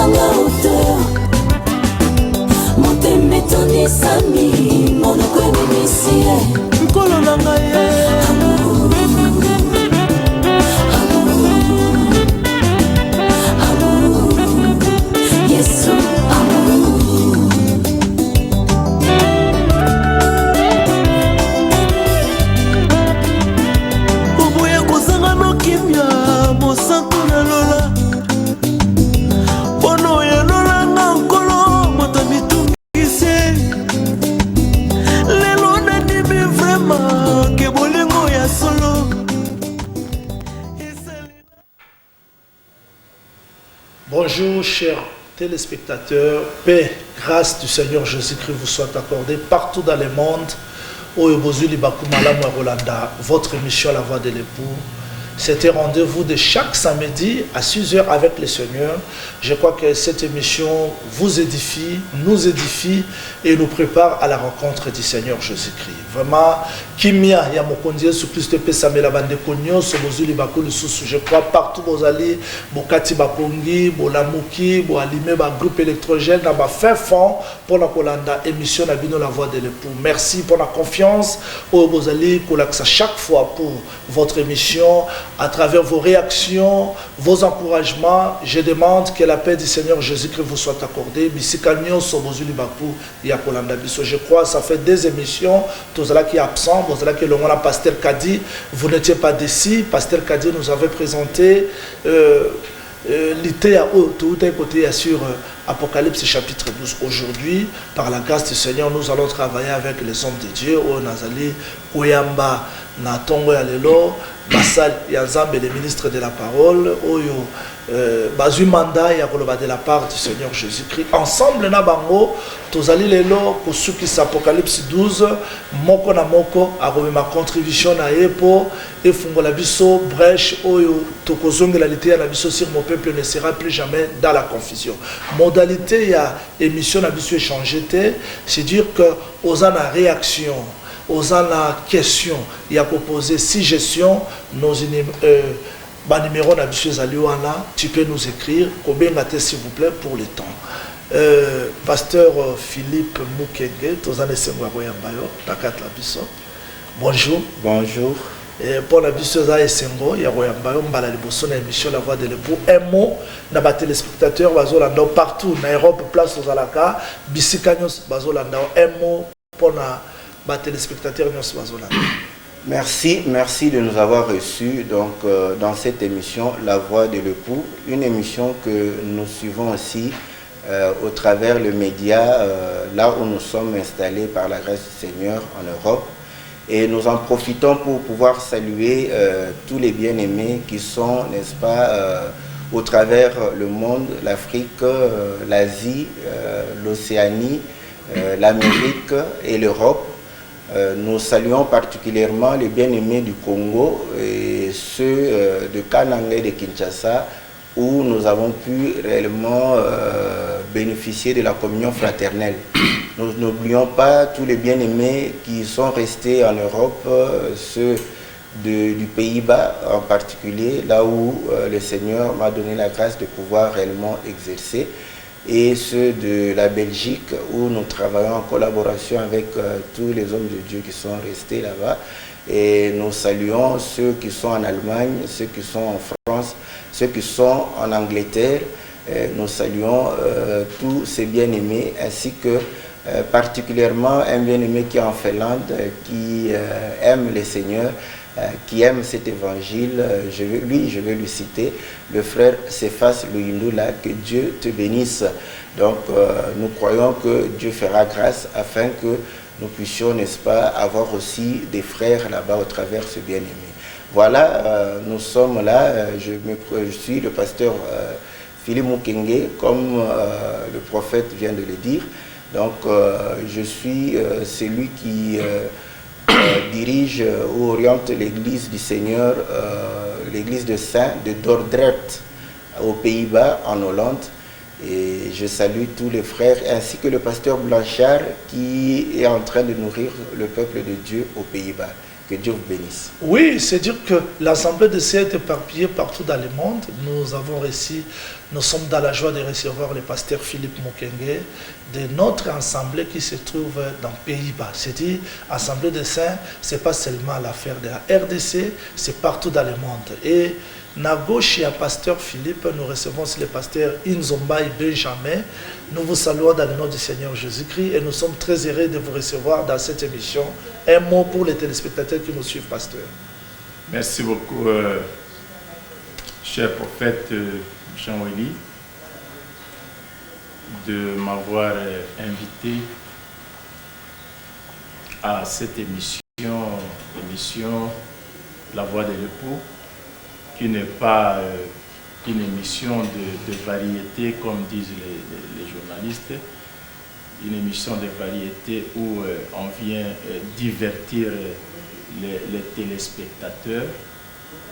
nanga hauteur motema etonisami monoko emimisie nkolo nanga ye Yesu oboya kozanga nokimya mosantu na lola bono ya lolanga nkolo moto mitungise lelo nandimi vraimen ke bolingo ya solo. Bonjour chers téléspectateurs, paix, grâce du Seigneur Jésus-Christ vous soit accordée partout dans le monde. Votre émission La Voix de l'époux. C'était rendez-vous de chaque samedi à 6h avec le Seigneur. Je crois que cette émission vous édifie, nous édifie et nous prépare à la rencontre du Seigneur Jésus-Christ. Vraiment, Kimia, Yamokondia, sous Christ Pesamela Bandekonyo, Sobozuli Bakulu Soussou, je crois partout vous allez, Bokati Bakongi, Bolamouki, Boalime, groupe électrogène, dans ma fin fond pour la Kolanda, émission Nabino La Voix de l'époux. Merci pour la confiance, vous allez, chaque fois pour votre émission. À travers vos réactions, vos encouragements, je demande que la paix du Seigneur Jésus-Christ vous soit accordée. Je crois que ça fait des émissions, tout cela qui est absent, tout cela qui est le pasteur Kadi, vous n'étiez pas d'ici. Pasteur Kadi nous avait présenté l'idée tout un côté sur Apocalypse chapitre 12. Aujourd'hui, par la grâce du Seigneur, nous allons travailler avec les hommes de Dieu. Oh, Nazali, Koyamba, Natongo Yalelo, Basal Yazambe, les ministres de la parole. Oyo, Bazu Manda, Yakoloba de la part du Seigneur Jésus-Christ. Ensemble, Nabango, Tozali Lelo, pour ceux qui s'Apocalypse 12, Moko na Moko, a remis ma contribution à Epo, et Fungola Bisso, Brèche, Oyo, Tokozonge, la lité à la Bisso, sur mon peuple ne sera plus jamais dans la confusion. Modalité, il y a émission à Bisso échangé, c'est dire que aux en la réaction, aux en la question, il y a proposé 6 gestions, nos numéro na Bisso Zaliwana, tu peux nous écrire, Kobengate s'il vous plaît pour le temps. Pasteur Philippe Mukenge, Tozane Sengwagoya Mbayo, Takat la Bisso. Bonjour. Bonjour. Et pour la Bissoza et Sengo, il y a Royambayo, Mbala Liboso, l'émission La Voix de l'époux. Un mot, n'a pas téléspectateurs, Bazolanda, partout, en Europe, place aux Alaka, Bissikanyos, Bazolanda. Un mot pour les téléspectateurs, Bazolanda. Merci de nous avoir reçus donc, dans cette émission La Voix de l'époux, une émission que nous suivons aussi au travers le média, là où nous sommes installés par la grâce du Seigneur en Europe. Et nous en profitons pour pouvoir saluer tous les bien-aimés qui sont, n'est-ce pas, au travers le monde, l'Afrique, l'Asie, l'Océanie, l'Amérique et l'Europe. Nous saluons particulièrement les bien-aimés du Congo et ceux de Kananga et de Kinshasa, où nous avons pu réellement bénéficier de la communion fraternelle. Nous n'oublions pas tous les bien-aimés qui sont restés en Europe, ceux du Pays-Bas en particulier, là où le Seigneur m'a donné la grâce de pouvoir réellement exercer, et ceux de la Belgique, où nous travaillons en collaboration avec tous les hommes de Dieu qui sont restés là-bas. Et nous saluons ceux qui sont en Allemagne, ceux qui sont en France, ceux qui sont en Angleterre. Nous saluons tous ces bien-aimés, ainsi que particulièrement un bien-aimé qui est en Finlande, qui aime le Seigneur, qui aime cet évangile. Je vais lui citer, le frère Cephas Louindula, que Dieu te bénisse. Donc nous croyons que Dieu fera grâce afin que nous puissions, n'est-ce pas, avoir aussi des frères là-bas au travers ce bien-aimé. Voilà, nous sommes là, je suis le pasteur Philippe Mukenge, comme le prophète vient de le dire. Donc je suis celui qui dirige ou oriente l'église du Seigneur, l'église de Saint de Dordrecht aux Pays-Bas, en Hollande. Et je salue tous les frères ainsi que le pasteur Blanchard qui est en train de nourrir le peuple de Dieu aux Pays-Bas. Que Dieu vous bénisse. Oui, c'est dire que l'Assemblée de Saints est éparpillée partout dans le monde. Nous avons reçu Nous sommes dans la joie de recevoir le pasteur Philippe Mokenge de notre assemblée qui se trouve dans les Pays-Bas. C'est-à-dire, Assemblée des Saints, ce n'est pas seulement l'affaire de la RDC, c'est partout dans le monde. Et à gauche, il y a pasteur Philippe, nous recevons aussi le pasteur Inzombaï Benjamin. Nous vous saluons dans le nom du Seigneur Jésus-Christ et nous sommes très heureux de vous recevoir dans cette émission. Un mot pour les téléspectateurs qui nous suivent, pasteur. Merci beaucoup, cher prophète Jean-Willy, de m'avoir invité à cette émission La Voix de l'époux, qui n'est pas une émission de variété comme disent les journalistes, une émission de variété où on vient divertir les téléspectateurs.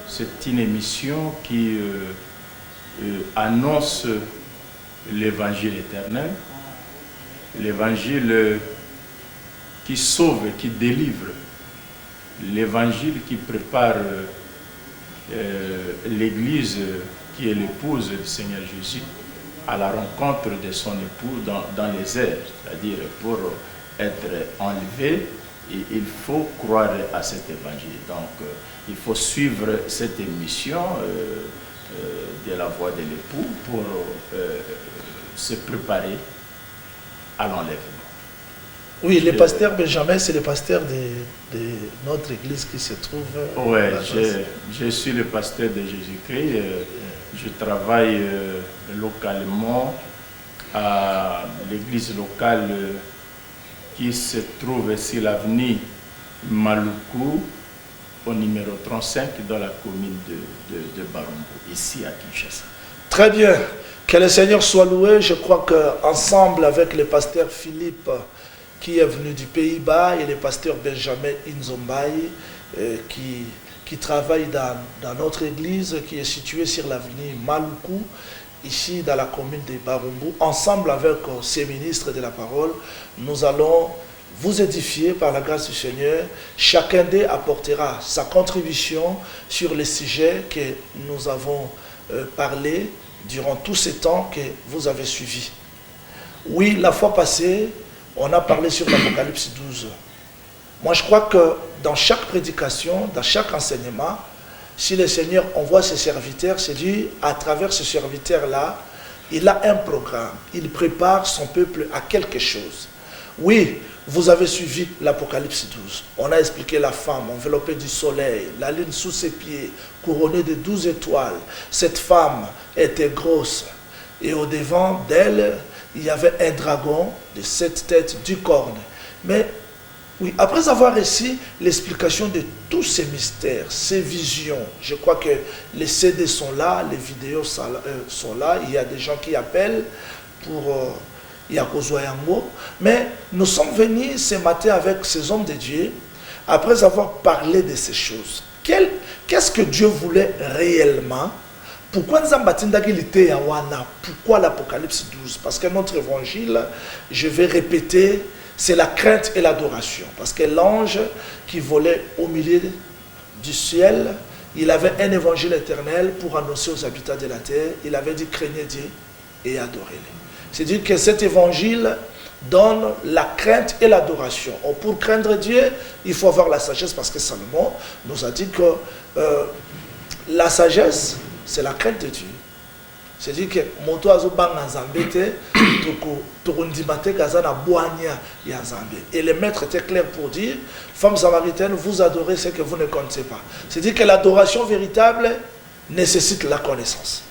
C'est une émission qui annonce l'évangile éternel, l'évangile qui sauve, qui délivre, l'évangile qui prépare l'Église qui est l'épouse du Seigneur Jésus à la rencontre de son époux dans les airs, c'est-à-dire pour être enlevé, il faut croire à cet évangile. Donc il faut suivre cette émission de la voix de l'époux pour se préparer à l'enlèvement. Oui, le pasteur Benjamin, c'est le pasteur de notre église qui se trouve... Oui, je suis le pasteur de Jésus-Christ. Je travaille localement à l'église locale qui se trouve sur l'avenue Maluku, au numéro 35, dans la commune de Barumbu, ici à Kinshasa. Très bien. Que le Seigneur soit loué. Je crois qu'ensemble avec le pasteur Philippe, qui est venu du Pays-Bas, et le pasteur Benjamin Inzombaï, qui travaille dans notre église, qui est située sur l'avenue Maluku, ici dans la commune de Barumbu. Ensemble avec ces ministres de la parole, nous allons vous édifier par la grâce du Seigneur. Chacun d'eux apportera sa contribution sur les sujets que nous avons parlé durant tous ces temps que vous avez suivis. Oui, la fois passée, on a parlé sur l'Apocalypse 12. Moi, je crois que dans chaque prédication, dans chaque enseignement, si le Seigneur envoie ses serviteurs, c'est dit, à travers ce serviteur-là, il a un programme. Il prépare son peuple à quelque chose. Oui, vous avez suivi l'Apocalypse 12. On a expliqué la femme enveloppée du soleil, la lune sous ses pieds, couronnée de 12 étoiles. Cette femme était grosse. Et au-devant d'elle, il y avait un dragon de 7 têtes, 10 cornes. Mais oui, après avoir reçu l'explication de tous ces mystères, ces visions, je crois que les CD sont là, les vidéos sont là, il y a des gens qui appellent pour Yakozoyango, mais nous sommes venus ce matin avec ces hommes de Dieu, après avoir parlé de ces choses. Qu'est-ce que Dieu voulait réellement? Pourquoi pourquoi l'Apocalypse 12? Parce que notre évangile, je vais répéter, c'est la crainte et l'adoration. Parce que l'ange qui volait au milieu du ciel, il avait un évangile éternel pour annoncer aux habitants de la terre. Il avait dit, craignez Dieu et adorez-le. C'est-à-dire que cet évangile donne la crainte et l'adoration. Pour craindre Dieu, il faut avoir la sagesse, parce que Salomon nous a dit que la sagesse, c'est la crainte de Dieu. C'est-à-dire que moto azobanga nzambe te tokondimate kazana boanya ya nzambe. Et le maître était clair pour dire, femme samaritaine, vous adorez ce que vous ne connaissez pas. C'est-à-dire que l'adoration véritable nécessite la connaissance.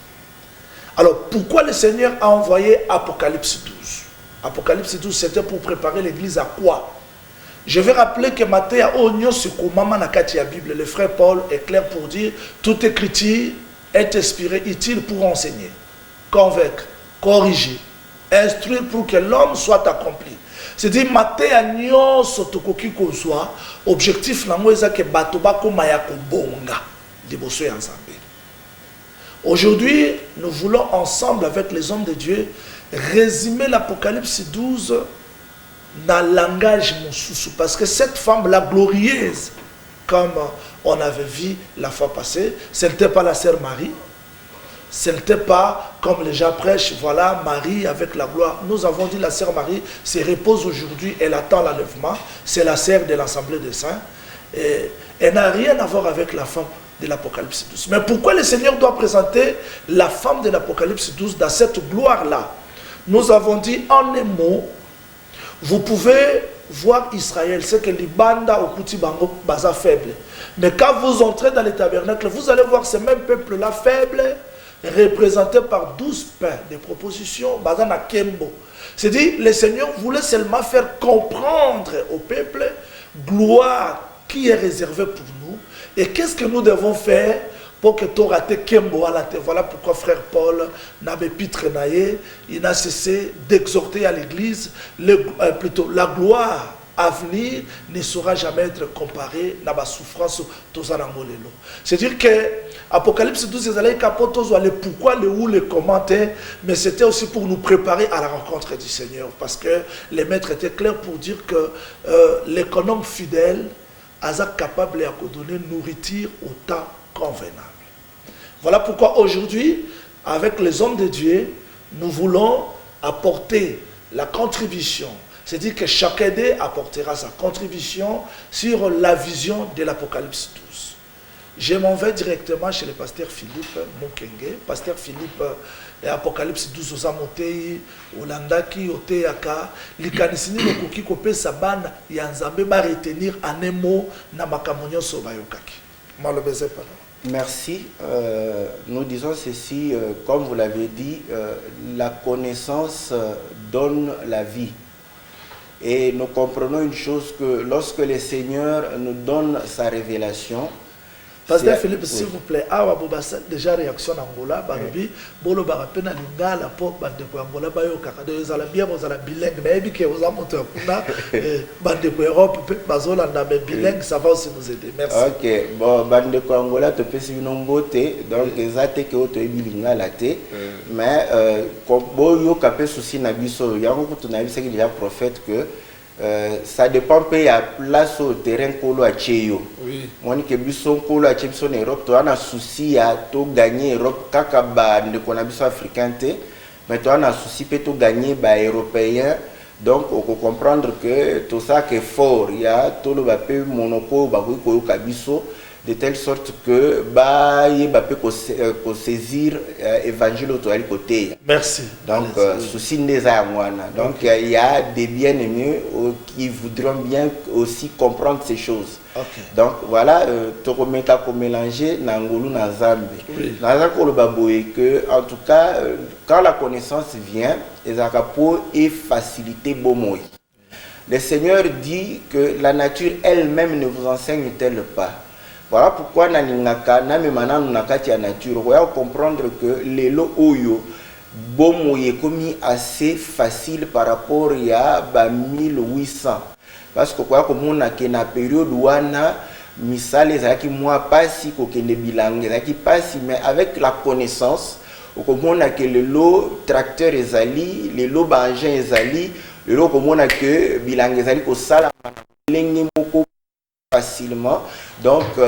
Alors pourquoi le Seigneur a envoyé Apocalypse 12? Apocalypse 12, c'était pour préparer l'église à quoi? Je vais rappeler que Matthieu Onyo Sukumama Nakati la Bible, le frère Paul est clair pour dire, toute écriture est inspiré, utile pour enseigner, convaincre, corriger, instruire pour que l'homme soit accompli. C'est-à-dire, Matthieu Sotokoki Kozwa, objectif nango eza ke bato bakoma ya kobonga liboso ya Nzambe. Aujourd'hui, nous voulons ensemble avec les hommes de Dieu résumer l'Apocalypse 12 dans le langage moussousou, parce que cette femme-là glorieuse, comme on avait vu la fois passée, ce n'était pas la sœur Marie, Ce n'était pas comme les gens prêchent, voilà Marie avec la gloire. Nous avons dit la sœur Marie se repose aujourd'hui, elle attend l'enlèvement. C'est la sœur de l'Assemblée des Saints. Et elle n'a rien à voir avec la femme de l'Apocalypse 12. Mais pourquoi le Seigneur doit présenter la femme de l'Apocalypse 12 dans cette gloire-là? Nous avons dit en un mot, vous pouvez voir Israël, c'est que les bandes au Kouti Bango baza faible. Mais quand vous entrez dans les tabernacles, vous allez voir ce même peuple-là faible, représenté par 12 pains de propositions, baza na Kembo. C'est-à-dire, le Seigneur voulait seulement faire comprendre au peuple gloire qui est réservée pour nous et qu'est-ce que nous devons faire pour que tu raté Kembo à la terre. Voilà pourquoi frère Paul n'avait pitre naïe, il n'a cessé d'exhorter à l'église, plutôt la gloire à venir ne saura jamais être comparée à la souffrance. C'est-à-dire que Apocalypse 12, le pourquoi, le où, le comment, mais c'était aussi pour nous préparer à la rencontre du Seigneur. Parce que les maîtres étaient clairs pour dire que l'économe fidèle a capable de donner nourriture au temps convenable. Voilà pourquoi aujourd'hui, avec les hommes de Dieu, nous voulons apporter la contribution. C'est-à-dire que chacun d'eux apportera sa contribution sur la vision de l'Apocalypse 12. Je m'en vais directement chez le pasteur Philippe Mokenge. Pasteur Philippe, Apocalypse 12 aux Amotei, Olandaki, Oteaka, l'Ikanisini, le Koki, Kopé, Saban, Yanzambe, va retenir en un mot, Namakamonyo Sobayokaki. Malobeze, pardon. Merci. Nous disons ceci, comme vous l'avez dit, la connaissance donne la vie. Et nous comprenons une chose que lorsque le Seigneur nous donne sa révélation, Pasteur Philippe, s'il vous plaît, déjà réaction en Angola, Barobi, Bolo Barapena Linga, la porte, Bande de Angola, Bayo, Kakade, vous allez bien, vous allez bilingue, mais que vous avez monté Bande de Europe, Bazola, mais bilingue, ça va aussi nous aider. Merci. Ok, bon, Bande de Angola, tu peux suivre une beauté, donc, exact que tu es bilingue à la tête, mais, comme Boyo, Capé, souci, Nabiso, il y a beaucoup de Nabiso qui est déjà prophète que. Ça dépend de la place au terrain qu'on a Tchéyo. Oui. Moi, que Bisson qu'on a Tchéyo en Europe, tu as un souci à gagner l'Europe, kakaba de qu'on a Bisson africain, mais tu as un souci pour gagner les Européens. Donc, on peut comprendre que tout ça qui est fort, il y a tout le monopole, de telle sorte que il peut saisir l'évangile au côté. Merci. Donc, souci des amoines. Donc, il y a des bien-aimés qui voudront bien aussi comprendre ces choses. Okay. Donc, voilà, tu peux mélanger Nangolo et Zambé. En tout cas, quand la connaissance vient, les Akapo est facilité Bomoï. Le Seigneur dit que la nature elle-même ne vous enseigne-t-elle pas? Voilà pourquoi naningaka na memana nakati ya nature on va comprendre que les lo oyo bomo yekomi assez facile par rapport à 1800 parce que quoi comme on a que na période wana misale zaki moi pas si ko kende bilangue zaki pas si mais avec la connaissance comme on a que le lot tracteur ezali les lo engin ezali le lo comme on a que bilangue ezali ko sala lengi moko facilement. Donc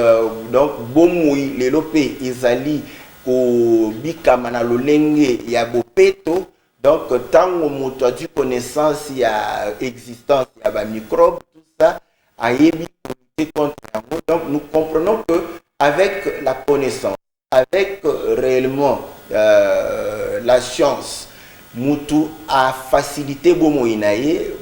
bomui les lopé izali ko bikamana lolenge ya bopeto. Donc tant que moto a du connaissance il y a existence il y a ba microbes tout ça a yebi contre. Donc nous comprenons que avec la connaissance, avec réellement la science, mutu a facilité bomoinaye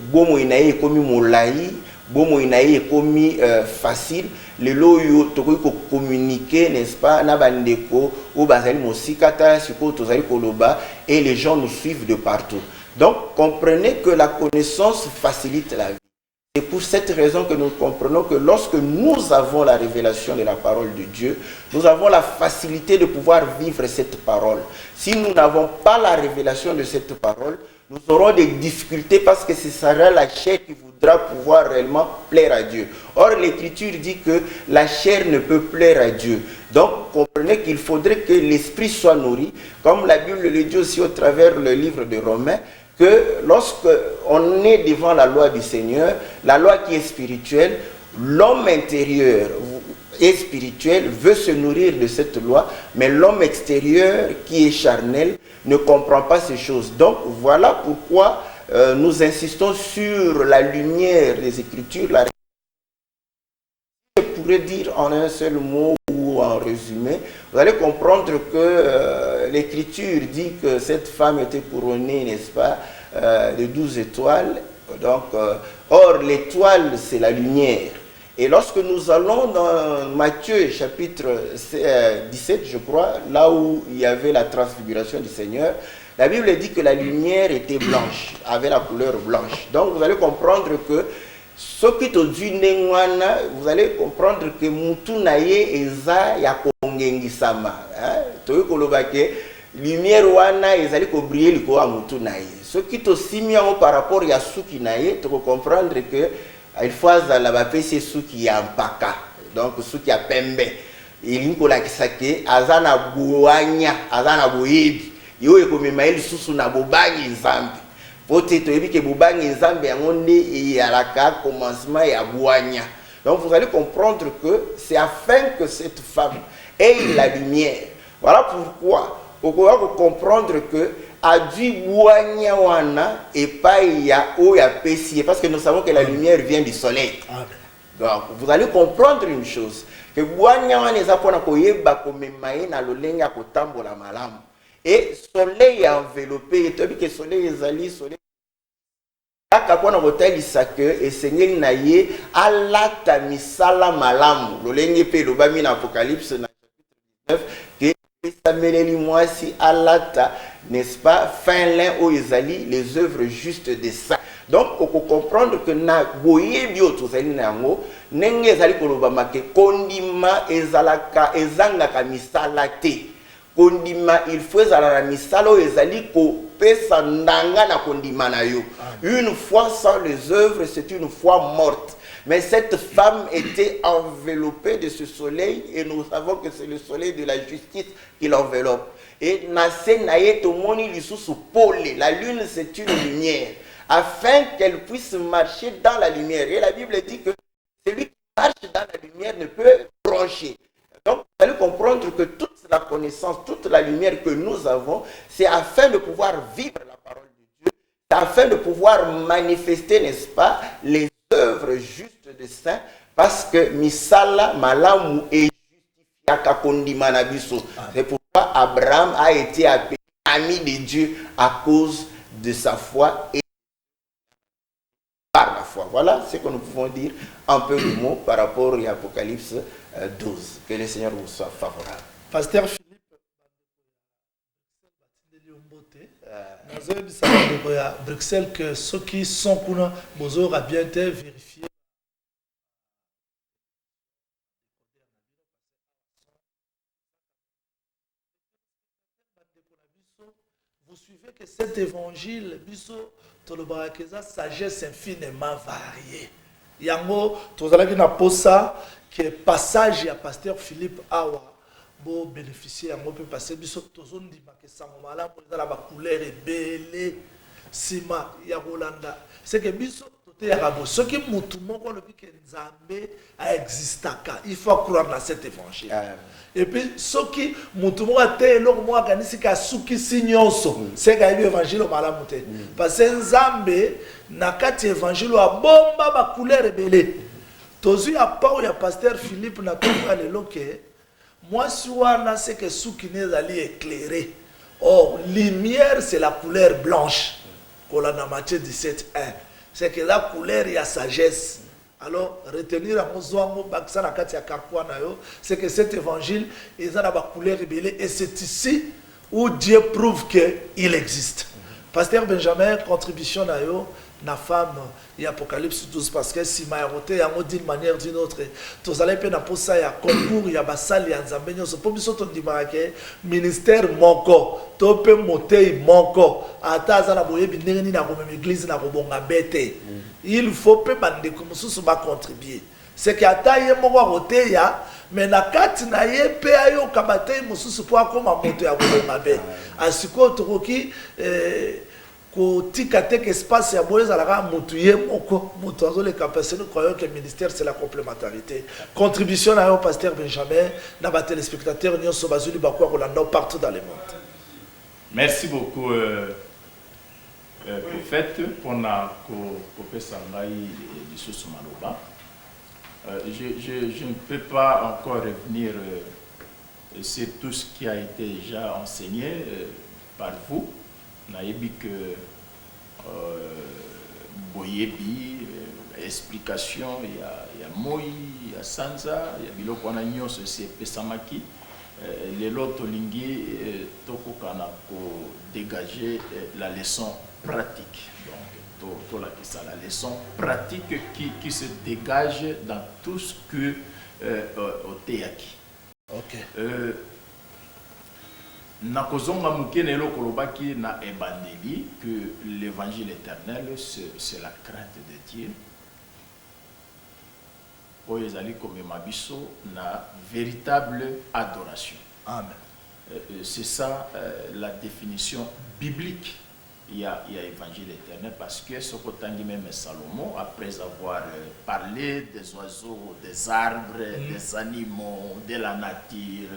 comme molai. Bon, il a commis facile. Les loyaux, tu peux communiquer, n'est-ce pas, Nabandeko, ou Bazali Mosikata, Siko, Tozali Koloba, et les gens nous suivent de partout. Donc, comprenez que la connaissance facilite la vie. C'est pour cette raison que nous comprenons que lorsque nous avons la révélation de la parole de Dieu, nous avons la facilité de pouvoir vivre cette parole. Si nous n'avons pas la révélation de cette parole, nous aurons des difficultés parce que ce sera la chair qui voudra pouvoir réellement plaire à Dieu. Or, l'Écriture dit que la chair ne peut plaire à Dieu. Donc, comprenez qu'il faudrait que l'esprit soit nourri, comme la Bible le dit aussi au travers le livre de Romains, que lorsque on est devant la loi du Seigneur, la loi qui est spirituelle, l'homme intérieur et spirituel veut se nourrir de cette loi, mais l'homme extérieur qui est charnel ne comprend pas ces choses. Donc voilà pourquoi nous insistons sur la lumière des Écritures. Je pourrais dire en un seul mot ou en résumé, vous allez comprendre que l'Écriture dit que cette femme était couronnée, n'est-ce pas, de 12 étoiles. Donc, or, l'étoile, c'est la lumière. Et lorsque nous allons dans Matthieu chapitre 17, je crois, là où il y avait la transfiguration du Seigneur, la Bible dit que la lumière était blanche, avait la couleur blanche. Donc, vous allez comprendre que ce qui te dit, vous allez comprendre que Mutunaye eza ya kongengisama. Toyo kolobake lumière wana ezali ko briller liko a Mutunaye. Ce qui te simia par rapport à suki naye, tu peux comprendre que il faut la bapese suki ya mpaka. Donc suki ya pembe. Il ko la kisake azana buanya, azana boyebi. Yo ekomema ili susu na bobangi nzambe. Donc vous allez comprendre que c'est afin que cette femme ait la lumière. Voilà pourquoi on va comprendre que parce que nous savons que la lumière vient du soleil. Donc vous allez comprendre une chose, que et soleil est enveloppé, et soleil est allé, soleil. Kakakwana hotel isake esengeli na ye alata misala malamu. Lolenge pe lobami na Apocalypse na chapitre 19 que sameleli mwasi alata, n'est-ce pas, fin lin o ezali les œuvres justes des saints. Donc on peut comprendre que na boye bioto zali na yango nenge ezali kolobama ke kondima ezalaka ezangaka misala te. Kondima il faut la misalo ezali ko pesa ndanga na kondima na yo. Une fois sans les œuvres, c'est une foi morte. Mais cette femme était enveloppée de ce soleil et nous savons que c'est le soleil de la justice qui l'enveloppe. Et nase naye tomoni lisusu pole, la lune c'est une lumière afin qu'elle puisse marcher dans la lumière. Et la Bible dit que celui qui marche dans la lumière ne peut broncher. Donc, vous allez comprendre que toute la connaissance, toute la lumière que nous avons, c'est afin de pouvoir vivre la parole de Dieu, c'est afin de pouvoir manifester, n'est-ce pas, les œuvres justes des saints, parce que misala malamu et justifiaka kondima na biso. C'est pourquoi Abraham a été appelé ami de Dieu à cause de sa foi et par la foi. Voilà ce que nous pouvons dire en peu de mots par rapport à Apocalypse 12. Que le Seigneur vous soit favorable. Pasteur Philippe, Bruxelles, que ceux qui sont kuna bozo a bien été vérifié. Vous suivez que cet évangile, biso tolobarakeza sagesse infiniment variée. Yango tozalaki na posa que passage à pasteur Philippe Awa bo bénéficier yango peut passer biso tozondima ke sango malamu ezala ba couleur ebele sima ya Rolanda. C'est que biso tote ya rabo ce qui mutu moko lobi ke nzambe a existaka. Il faut croire dans cet évangile. Et puis ce qui mutu moko te eloko mo akanisi ka suki sinyonso c'est ka évangile malamu te. Parce que nzambe na kati évangile a bomba ba couleur ebele. Tozu ya pa ya pasteur Philippe na toka lelo ke moi suana c'est que suki nezali éclairé. Or lumière c'est la couleur blanche. Kola na Matthieu 17:1. C'est que la couleur ya sagesse. Alors retenir à mozwango baksa na kati ya karkwa na yo, c'est que cet évangile est na ba couleur rebelle et c'est ici où Dieu prouve que il existe. Pasteur Benjamin contribution na yo na femme et Apocalypse 12 parce que si maïroté yango d'une manière d'une autre tous allez pe na posa ya concours ya basali ya nzambe nyoso po biso to ndimaka ke ministère moko to pe motei moko ata za na boyebi ndenge ni na ko même église na ko bonga bete il faut pe bande ko mususu ba contribuer c'est que ata ye moko roté ya mais na kati na ye pe ayo kabate mususu po akoma moto ya ko bonga be asiko to ki kotika te que espace ya boye ezalaka motu ye moko moto azoleka parce que nous croyons que le ministère c'est la complémentarité. Contribution na yo pasteur Benjamin na ba téléspectateurs nyonso bazuli bakwa kolanda partout dans le monde. Merci beaucoup prophète pona ko pesa ngai lisusu maloba. Je ne peux pas encore revenir sur tout ce qui a été déjà enseigné par vous. Naïbi que boyebi explication, il y a Moi, il y a Sanza, il y a Biloko Anagnon, c'est Pesamaki. Les lots lingi toko kana ko dégager la leçon pratique. Donc la leçon pratique qui se dégage dans tout ce que au théaki. OK. Nakozonga mukene lo kolobaki na ebandeli que l'évangile éternel c'est la crainte de Dieu. Oyo ezali komema biso na véritable adoration. Amen. C'est ça la définition biblique. Il y a évangile éternel parce que ce qu'autangi même Salomon, après avoir parlé des oiseaux, des arbres, des animaux, de la nature,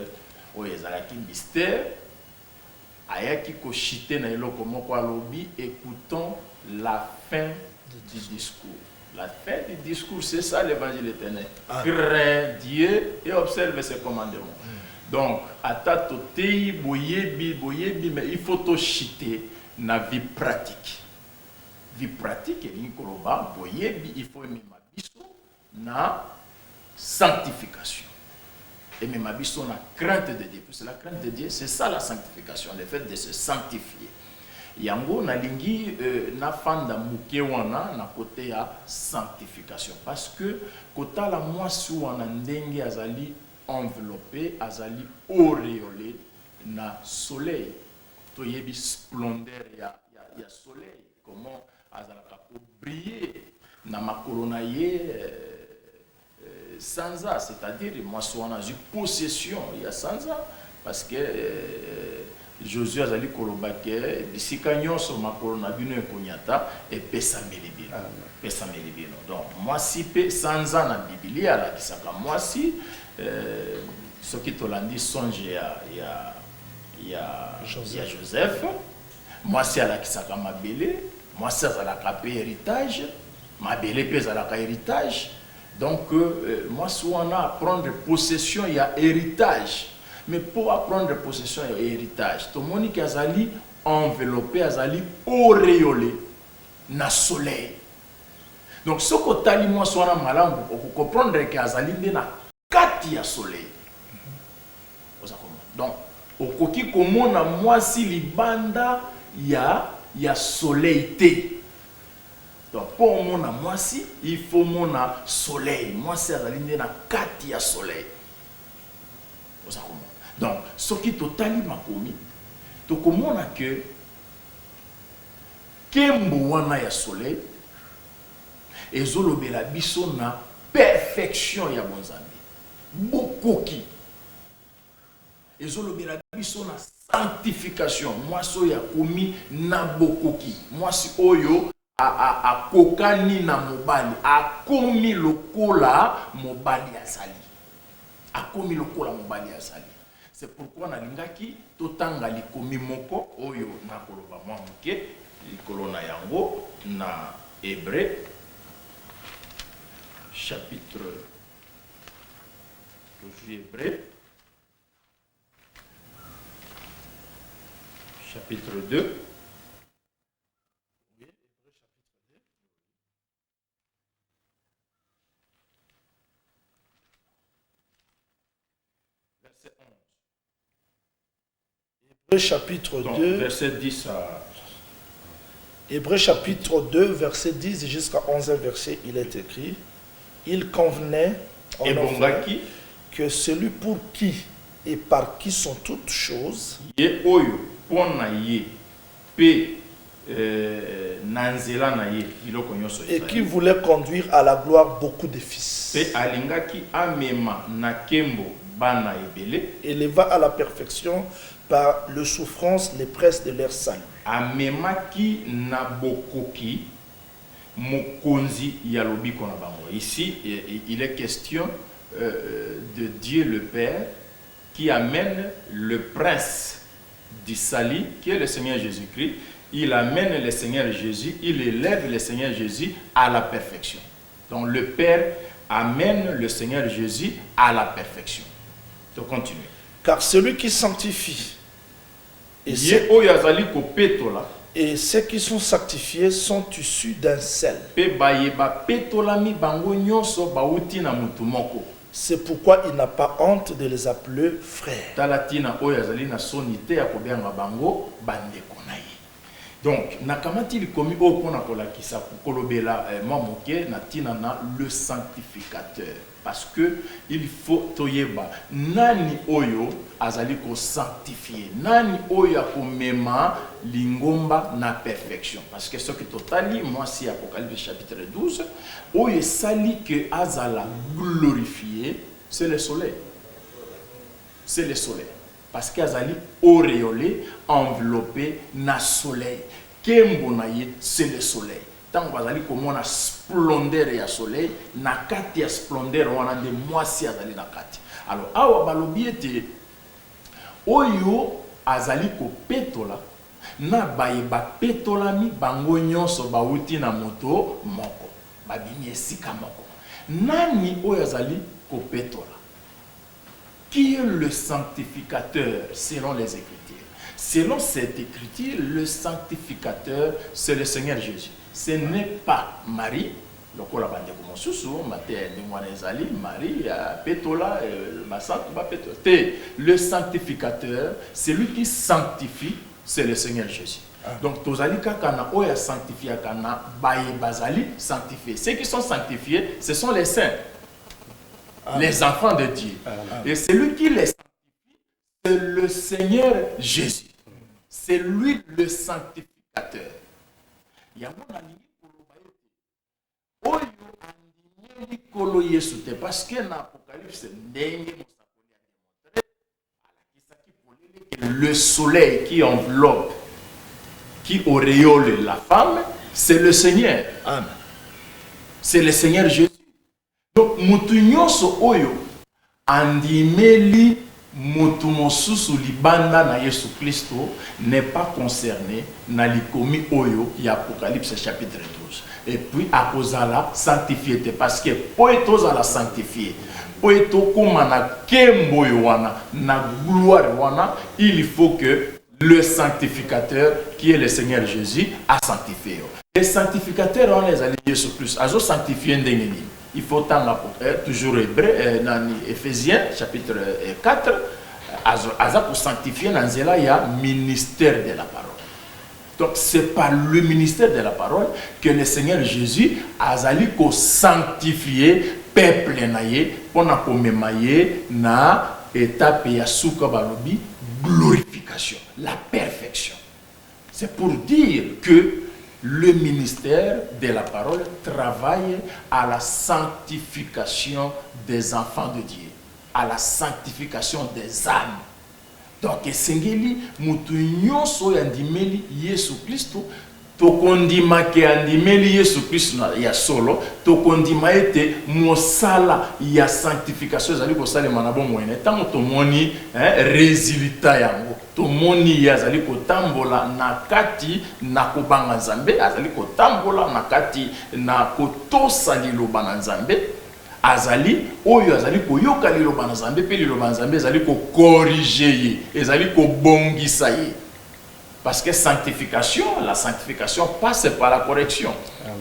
oyo ezalaki mystère, ayaki ko chité na eloko moko alobi, écoutons la fin du discours. La fin du discours, c'est ça l'évangile éternel. Crains Dieu et observe ses commandements. Donc, ata totei boyebi, mais il faut to chiter na vie pratique. Vie pratique, et l'inkoloba, boyebi, il faut aimer ma biso na sanctification. Et même ma biso na crainte de Dieu. C'est la crainte de Dieu, c'est ça la sanctification, le fait de se sanctifier. Yango na lingi na fanda muke wana na côté ya sanctification parce que kota la mwasi wana ndenge azali enveloppé azali auréolé na soleil to yebi splendeur ya soleil comment azalaka pour briller na makolona ye sanza c'est-à-dire mwasi wana ju possession ya sanza parce que Josué azali kolobake bisika nyonso makolo na bino ekonyata epesameli bino pesameli bino donc mwasi pe sanza na Biblia alakisaka mwasi soki tolandi songe ya Joseph mwasi alakisaka mabele mwasi azalaka pe héritage mabele pe azalaka héritage donc mwasi wana prendre possession ya héritage. Mais pour prendre possession et héritage, tout le monde qui a enveloppé, azali auréolé, na soleil. Donc, ce que tu as dit, moi, soit malambo, on peut comprendre que azali na kati ya soleil. Donc, au koki komo na moi si libanda ya soleil té. Donc, pour mon na moi si, il faut mon na soleil. Moi, c'est azali na kati ya soleil. Donc, ce qui est totalement makomi, tu comprends que Kembo wana ya soleil, et zolobela biso na perfection ya bonzambi. Bokoki. Et zolobela biso na sanctification. Moi so ya komi na bokoki. Moi si oyo a kokani na mobali, a komi lokola mobali azali. A komi lokola mobali azali. C'est pourquoi na lingaki totanga likomi moko oyo na koloba mwa muke likolo na yango na Hébreu chapitre Hébreu chapitre 2 verset 11. Hébreu chapitre 2, verset 10 à... Hébreu chapitre 2, verset 10 jusqu'à 11 verset, il est écrit, il convenait en effet que celui pour qui et par qui sont toutes choses, et qui voulait conduire à la gloire beaucoup de fils, éleva à la perfection par le souffrance, les presses de leur salut. Amemaki nabokoki mokonzi yalobi konabango. Ici, il est question de Dieu le Père qui amène le prince d'Issali, qui est le Seigneur Jésus-Christ. Il amène le Seigneur Jésus, il élève le Seigneur Jésus à la perfection. Donc le Père amène le Seigneur Jésus à la perfection. Donc continue. Car celui qui sanctifie et ceux qui sont sanctifiés sont issus d'un seul. C'est pourquoi il n'a pas honte de les appeler frères. Donc, nakamati likomi okona kolakisa kolobela mamoke natina na le sanctificateur, parce que il faut toyeba nani oyo azali ko sanctifier, nani oyo akomema lingomba na perfection, parce que ce que totali moi si Apocalypse chapitre 12 oyo sali que azala glorifié, c'est le soleil. C'est le soleil. Parce qu'Azali auréolé, enveloppé, na soleil. Kembonaye, c'est le soleil. Tant qu'Azali comme on a splendeur et soleil, na kati ya splendeur on a de moisi Azali na kati. Alors, awa balobiete, oyo Azali ko petola, na baye ba petola mi bango nyonso bauti na moto moko. Babini esika moko. Nani oyo Azali ko petola? Qui est le sanctificateur selon les Écritures? Selon cette Écriture, le sanctificateur, c'est le Seigneur Jésus. Ce n'est pas Marie, Marie, Pétola, le sanctificateur, c'est lui qui sanctifie, c'est le Seigneur Jésus. Donc, tozalika kana oya sanctifié kana baye bazali sanctifié. Ceux qui sont sanctifiés, ce sont les saints. Les enfants de Dieu. Et celui qui les sanctifie, c'est le Seigneur Jésus. C'est lui le sanctificateur. Parce que dans l'Apocalypse, le soleil qui enveloppe, qui auréole la femme, c'est le Seigneur. Amen. C'est le Seigneur Jésus. Donc, mutu nyonso oyo andimeli mutu mosusu libanda na Yesu Christo n'est pas concerné na likomi oyo ya Apocalypse chapitre 12. Et puis akozala sanctifié parce que poetos ala sanctifié. Poeto kuma na kembo wana na gloire wana, il faut que le sanctificateur qui est le Seigneur Jésus a sanctifié. Les sanctificateurs on les a Yesu Christ. Azo sanctifié ndengeni. Il faut toujours hébreu, dans Éphésiens chapitre 4, pour sanctifier dans il y a ministère de la parole. Donc c'est par le ministère de la parole que le Seigneur Jésus a sanctifié peuple naïe pour na komemaye na étape ya suka balobi glorification, la perfection. C'est pour dire que le ministère de la parole travaille à la sanctification des enfants de Dieu, à la sanctification des âmes. Donc, Sengeli, mutu nyonso yandimeli Yesu Christo, tokondima ke andimeli Yesu Christo ya solo, tokondima ete mosala ya sanctification ezali kosalema na bon moyen. Tango tomoni résultat yango. Tomoni yazali kotambola na kati na kobanga Nzambe, azali kotambola na kati na kotosa liloba na Nzambe, azali oyo azali koyoka liloba na Nzambe pe liloba na Nzambe azali ko corriger ye, ezali ko bongisa ye. Parce que sanctification, la sanctification passe par la correction. Amen.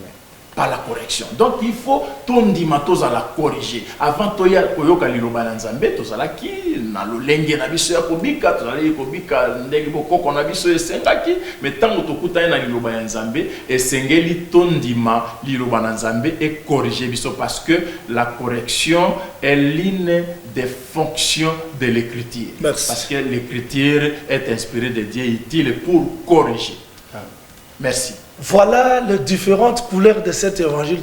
Par la correction. Donc il faut tondima toza la corriger. Avant toya koyoka liloba na Nzambe, tozala ki na lolenge na biso ya kobika, tozala kobika ndenge bokoko na biso esengaki, mais tango tokuta na liloba ya Nzambe, esengeli tondima liloba na Nzambe et corriger biso parce que la correction est l'une des fonctions de l'écriture. Parce que l'écriture est inspirée de Dieu, utile pour corriger. Merci. Voilà les différentes couleurs de cet évangile.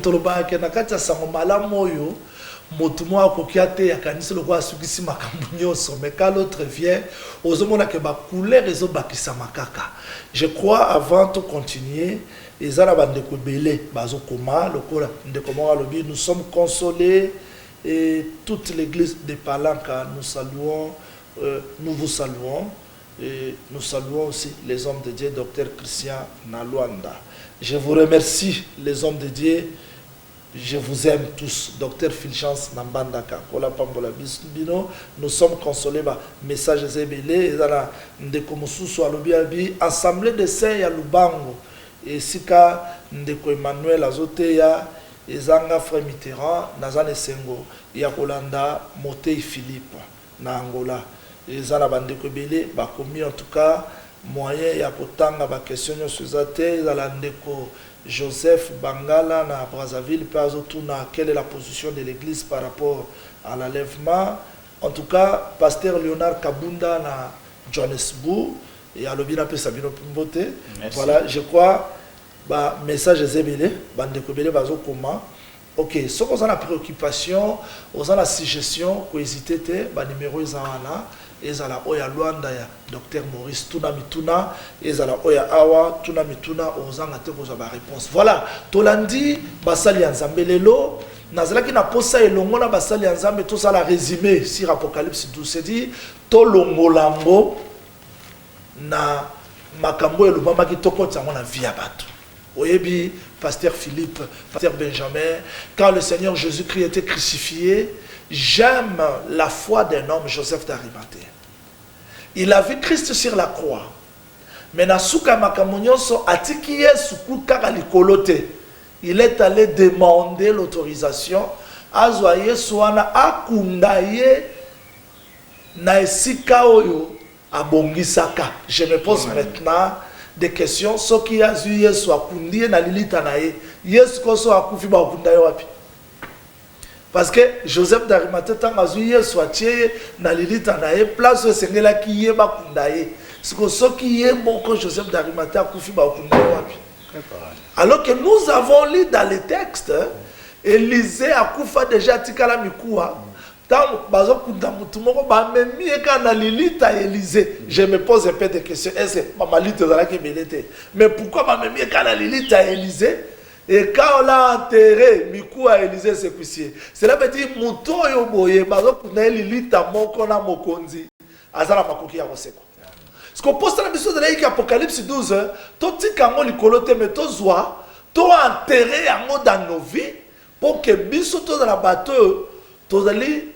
motumo akokiate ya kanisa lokwa sukisi makambo nyonso mais quand l'autre vient ozomona ke ba couleur ezo bakisa makaka. Je crois avant de continuer ezala bandeko belé bazo koma lokola ndeko moko alobi nous sommes consolés et toute l'église de Palanka nous saluons nous vous saluons et nous saluons aussi les hommes de Dieu docteur Christian Nalwanda. Je vous remercie les hommes de Dieu. Je vous aime tous. Docteur Fulgence Nambandaka. Nous sommes consolés. Message zébélé. Ndeko Mususu alobi assemblée de saints ya Lubango. Et sika ndeko Emmanuel Azoteya. Ezanga frère Mitterrand. Nazane Sengo. Ya Kolanda. Motei Philippe. Na Angola. Ezana bandeko belé. Bakomi en tout cas. Moyen ya kotanga ba question sur zate. Ezala ndeko Joseph Bangala na Brazzaville, quelle est la position de l'église par rapport à l'enlèvement. En tout cas, pasteur Léonard Kabunda na Johannesburg et à l'obina pe Sabino Pimbote. Voilà, je crois bah message zébélé, bande kobélé bazo comment. OK, ce qu'on a la préoccupation, on a la suggestion, ko hésiter te ba numéro ezana ezala oya Luanda ya docteur Maurice Tuna Mituna ezala oya awa Tuna Mituna ozanga te ko ba réponse. Voilà, tolandi basali ya Nzambe lelo nazalaki na posa elongo na basali ya Nzambe to sala résumé sur Apocalypse 12 c'est dit to longolango na makambo elobamba ki tokota ngona vie ya bato. Oyebi pasteur Philippe, pasteur Benjamin, quand le Seigneur Jésus-Christ était crucifié, j'aime la foi d'un homme, Joseph d'Arimathée. Il a vu Christ sur la croix. Mais Nasuka Makamonyoso atiki Yesu kaka likolote. Il est allé demander l'autorisation à Yesu wana akundaye na esika oyo abongisaka. Je me pose maintenant des questions. Ce qui a vu Yesu akundie na lilita na ye. Yesu koso akufi ba akundaye wapi? Parce que Joseph d'Arimathée tanga zu Yesu atie na lilita na ye place sengela ki ye ba kundaye. Ce qui est bon que Joseph d'Arimathée akufi ba akundaye wapi? Alors que nous avons lu dans les textes, Élisée akufa déjà tikala mikuwa. Je me pose un peu de questions. Est-ce que mais pourquoi Élisée? Et quand on l'a enterré, Mikou a Élisée ses cuissiers. Cela veut dire Mouto Yoboye, Lilita Mokona Mokonzi, Azara Makoki Yaroseko. Ce qu'on pose dans la mission de l'Apocalypse 12, tout ce qu'on a colote, mais tout soit, tout enterré dans nos vies, pour que Bissot dans la bateau, tout allez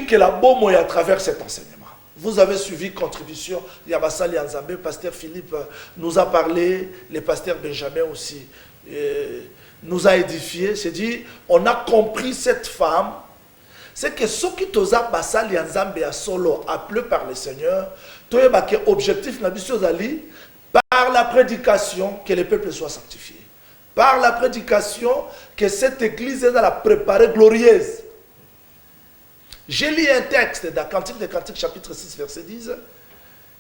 que la bombe à travers cet enseignement. Vous avez suivi contribution, Yabassali Anzambe, pasteur Philippe nous a parlé, le pasteur Benjamin aussi nous a édifié. C'est dit, on a compris cette femme, c'est que ce qui toza Bassali Anzambe à solo, appelé par le Seigneur, tout est objectif par la prédication que le peuple soit sanctifié, par la prédication que cette église est dans la préparée glorieuse. J'ai lu un texte dans Cantique des Cantiques, chapitre 6, verset 10.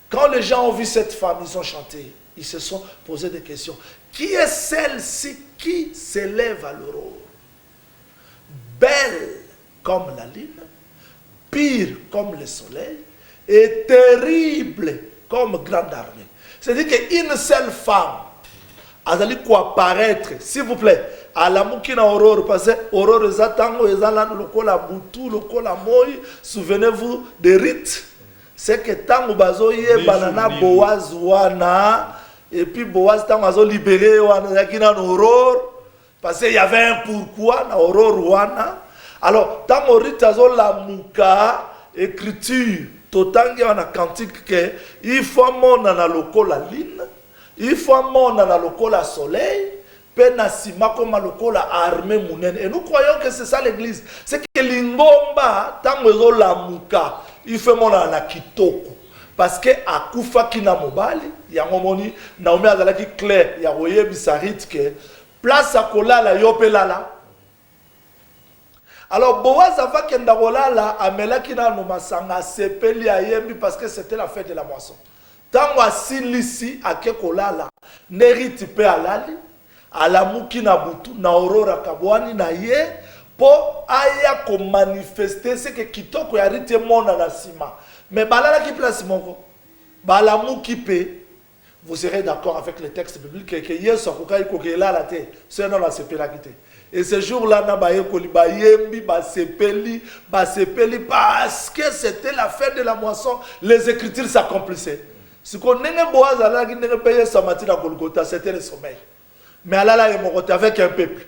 Quand les gens ont vu cette femme, ils ont chanté. Ils se sont posé des questions. Qui est celle-ci qui s'élève à l'aurore? Belle comme la lune, pire comme le soleil, et terrible comme grande armée. C'est-à-dire qu'une seule femme a dit quoi apparaître, s'il vous plaît, à la moukina aurore, parce que aurore zatango ezala lokola butu lokola moy. Souvenez-vous des rites. C'est que tango bazo ye banana Boaz wana et puis Boaz tango bazo libéré wana yakina aurore parce qu'il y avait un pourquoi na aurore wana. Alors tango rite azo la muka écriture totangi wana cantique que il faut mona na lokola lune, il faut mona na lokola soleil. Et nous croyons que c'est ça l'église. C'est que l'ingomba, tango la muka, il fait mon la kitoko. Parce que à Koufa kina mobali, ya ngomoni, Naomi azalaki clair, ya roye bisarit que place à kola la yopelala. Alors Boaz ava kenda kolala, amela kina no masanga sepeli ayembi parce que c'était la fête de la moisson. Tango asilisi akekolala, neriti pe alali. Alamuki na butu na aurora kabwani na ye pour aya ko manifester ce que kitoko ya rite mona na sima mais balala ki place moko bala mu ki pe vous serez d'accord avec le texte biblique que Yesu akokai kokela la te c'est non la sepela kite et ce jour-là na ba yekoli ba yembi ba sepeli parce que c'était la fin de la moisson, les écritures s'accomplissaient. Ce qu'on n'est Boaz ala ki ne paye sa matina Golgotha, c'était le sommeil. Mais alala est mort avec un peuple.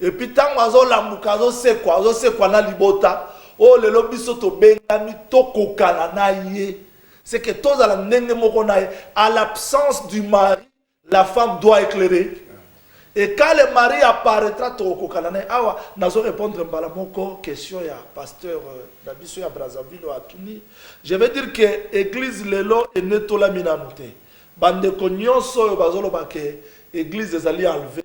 Et puis tant oiseau la mukazo c'est quoi na libota oh le lobi soto bengami to kokala na ye. C'est que tous à la nenge moko na à l'absence du mari, la femme doit éclairer. Et quand le mari apparaîtra to kokala na awa nazo répondre mbala moko question ya pasteur Dabiso ya Brazzaville ou Atuni. Je veux dire que église lelo est netola minanote. Bande konyonso bazolo bake église ezali enlevé.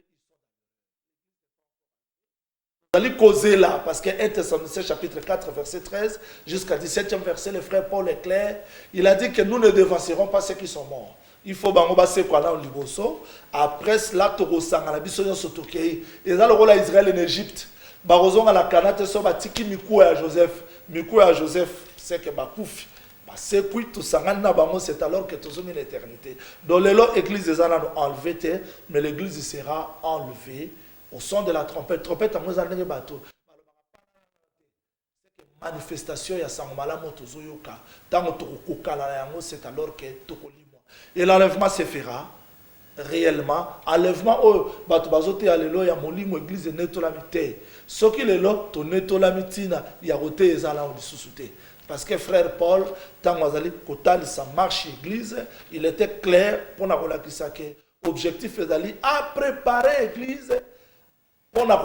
Allez causer là, parce que 1 Thessaloniciens chapitre 4, verset 13, jusqu'à 17e verset, le frère Paul est clair. Il a dit que nous ne devancerons pas ceux qui sont morts. Il faut que quoi là au Liboso. Après cela, Torosang, la Bissoyon Sotokei. Et dans le rôle d'Israël en Égypte, Barozon à la Canate, Sobatiki, Mikou et à Joseph. Mikou et à Joseph, c'est que Bakoufi. C'est puis tout ça, c'est alors que tout ça est l'éternité. Donc, l'église des Anna enlevée, mais l'église sera enlevée. Au son de la trompette, trompette, on a un bateau. Manifestation, il y a un malade qui c'est alors que tout et l'enlèvement se fera réellement. Enlèvement, il y a l'église de Netolamité. Ce qui est là, ton Netolamitina, il y a roté les alants de sous-souté. Parce que frère Paul, tant que ça marche l'église, il était clair pour la relation que l'objectif est d'aller à préparer l'église. On a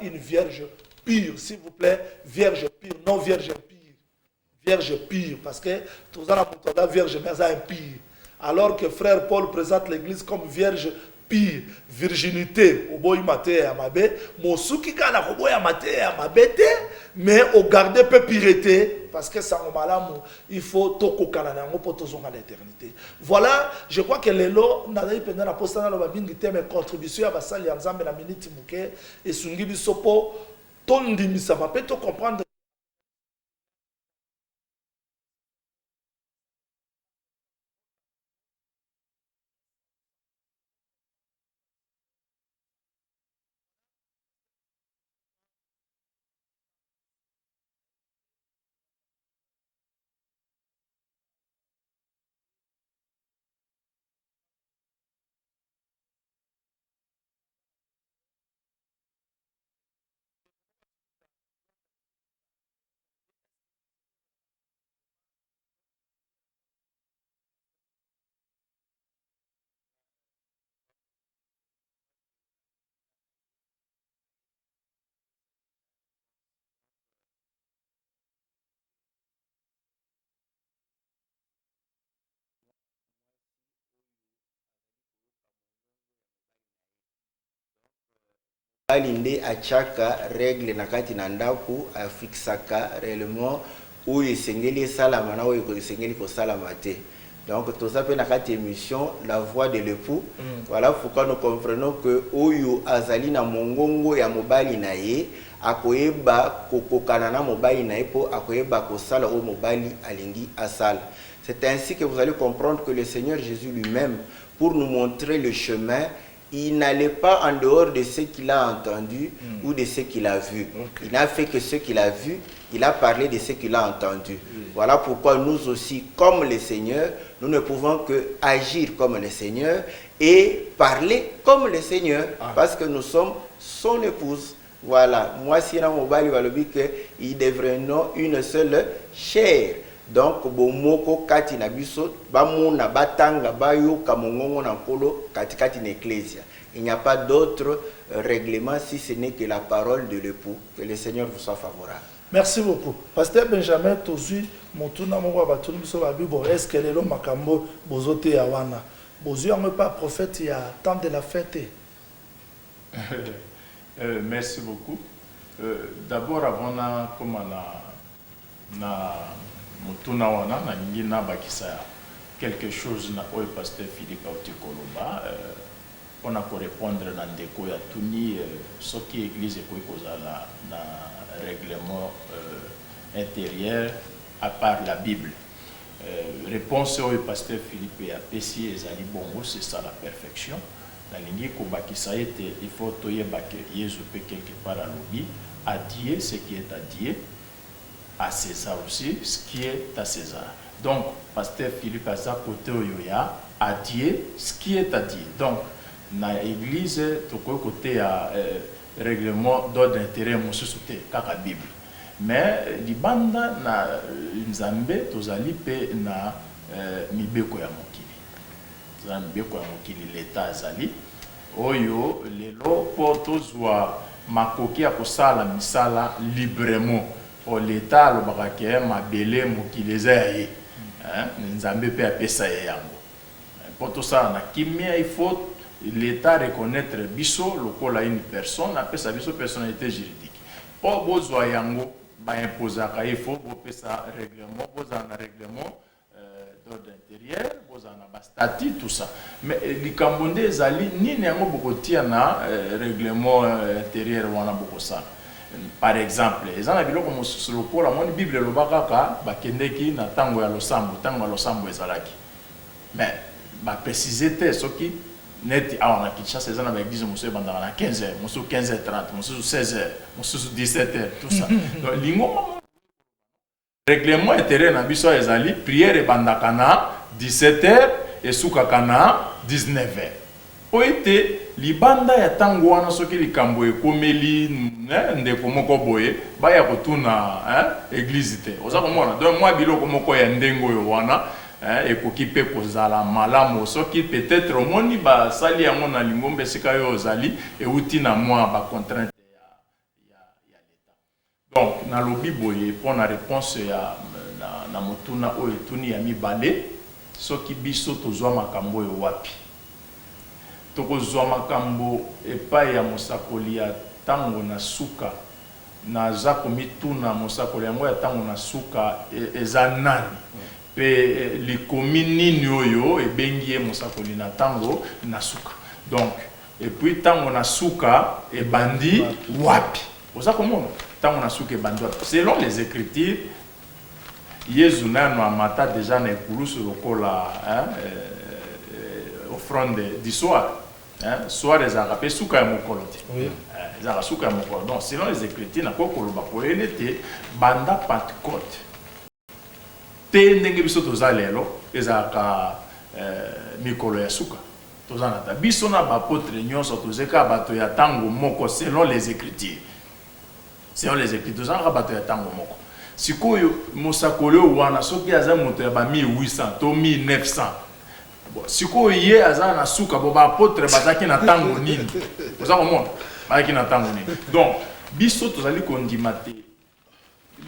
une vierge pure, s'il vous plaît, vierge pure, non vierge pure. Vierge pure, parce que tout ça, la vierge, mais ça un pire. Alors que frère Paul présente l'église comme vierge pure, virginité, au boy maté à mabe, mosuki kana au boy maté à mabete, mais au garder peu pureté, parce que ça il faut toko kanana pour tous à l'éternité. Voilà, je crois que les lots n'avaient pas la poste dans le babingi mais contribution à basali ensemble la minute muke et sungi bisopo tondi misama peut comprendre. Alinde achaka règle na kati na ndaku afixaka réellement où esengeli salama na oyo esengeli ko salama te. Donc tout ça peut na kati émission la voix de l'époux. Voilà pourquoi nous comprenons que oyo azali na mongongo ya mobali na ye akoyeba kokokana na mobali na ye po akoyeba ko sala o mobali alingi asala. C'est ainsi que vous allez comprendre que le Seigneur Jésus lui-même, pour nous montrer le chemin, il n'allait pas en dehors de ce qu'il a entendu ou de ce qu'il a vu. Okay. Il n'a fait que ce qu'il a vu, il a parlé de ce qu'il a entendu. Voilà pourquoi nous aussi, comme le Seigneur, nous ne pouvons que agir comme le Seigneur et parler comme le Seigneur, parce que nous sommes son épouse. Voilà, moi si dans mon bali il devrait non une seule chair. Donc, bomoko kati na biso bamona batanga bayo kamongongo na kolo kati kati na ecclesia. Il n'y a pas d'autre règlement si ce n'est que la parole de l'époux. Que le Seigneur vous soit favorable. Merci beaucoup. Pasteur Benjamin Tozu motuna moko batuni biso ba bibo est-ce que lelo makambo bozote ya wana. Bozu yango pas prophète ya temps de la fête. Merci beaucoup. D'abord avant na comme na mutuna wana na ngina bakisa quelque chose na oyo pasteur Philippe Autikoloba pour répondre à ndeko ya tuni ce qui église pour na règlement intérieur à part la Bible. Réponse au pasteur Philippe a Pessi et Zali Bongo, c'est ça la perfection. Dans l'ingé ça été il faut toyer que Jésus peut quelque part à l'obi à Dieu ce qui est à Dieu, à César aussi ce qui est à César. Donc pasteur Philippe a ça côté oyoya à Dieu ce qui est à Dieu. Donc dans l'église tout côté à règlement d'ordre d'intérêt monsieur sauté kaka Bible. Mais libanda na nzambe tozali pe na mibeko ya mokili. Tozali mibeko ya mokili l'État azali oyo lelo po tozwa makoki ya kosala misala librement o l'État alobaka ke mabele mokili eza ya ye. Nzambe pe apesa ye yango. Po tosala na kimia il faut l'État reconnaître biso lokola une personne apesa biso personnalité juridique. Po bozwa yango ba imposaka il faut bopesa règlement bozana règlement d'ordre intérieur bozana ba statut tout ça mais likambo nde ezali nini yango bokotia na règlement intérieur wana bokosala par exemple ezana biloko mosusu lokola moni bible elobaka kaka bakendeki na tango ya losambo ezalaki mais ba préciser te soki net on a Kinshasa ça na ba église monsieur bandana na 15h monsieur 15h30 monsieur 16h monsieur 17h tout ça donc lingo règlement intérieur na biso ezali prière e bandaka na 17h et soukaka na 19h po ete libanda ya tango wana soki likambo ekomeli ndeko moko boye baya kotuna église te oza komona donc moi biloko moko ya ndengo yo wana ekoki pe kozala malamu soki peut-être omoni basali yango na lingombe esika yo ozali euti na mwa bacontrainte ya l'État. Donc nalobi boye mpona réponse ya na motuna oyo etuni ya mibale soki biso tozwa makambo oyo wapi tokozwa makambo epai ya mosakoli ya ntango na suka naza komituna mosakoli yango ya ntango na suka eza nani pe likomi nini oyo ebengi ye mosakoli na tango na suka donc et puis tango na suka ebandi wapi oza komona tango na suka ebandi wapi selon les écritures Yesu nano amata déjà na ekulusu lokola offrande du soir soir ezalaka pe suka ya mokolo te ezalaka suka ya mokolo donc selon les écritures nakoki koloba koyele te banda Pentecôte te ndenge biso toza lelo ezalaka mikolo ya suka toza na ta biso na bapotre nyonso tozeka bato ya tango moko selon les écritures tozalaka bato ya tango moko sikoyo mosakoli wana soki aza moto ya ba 1800 to 1900 bon sikoyo ye aza na suka bo bapotre bazaki na tango nini oza komona bazaki na tango nini donc biso tozali kondima te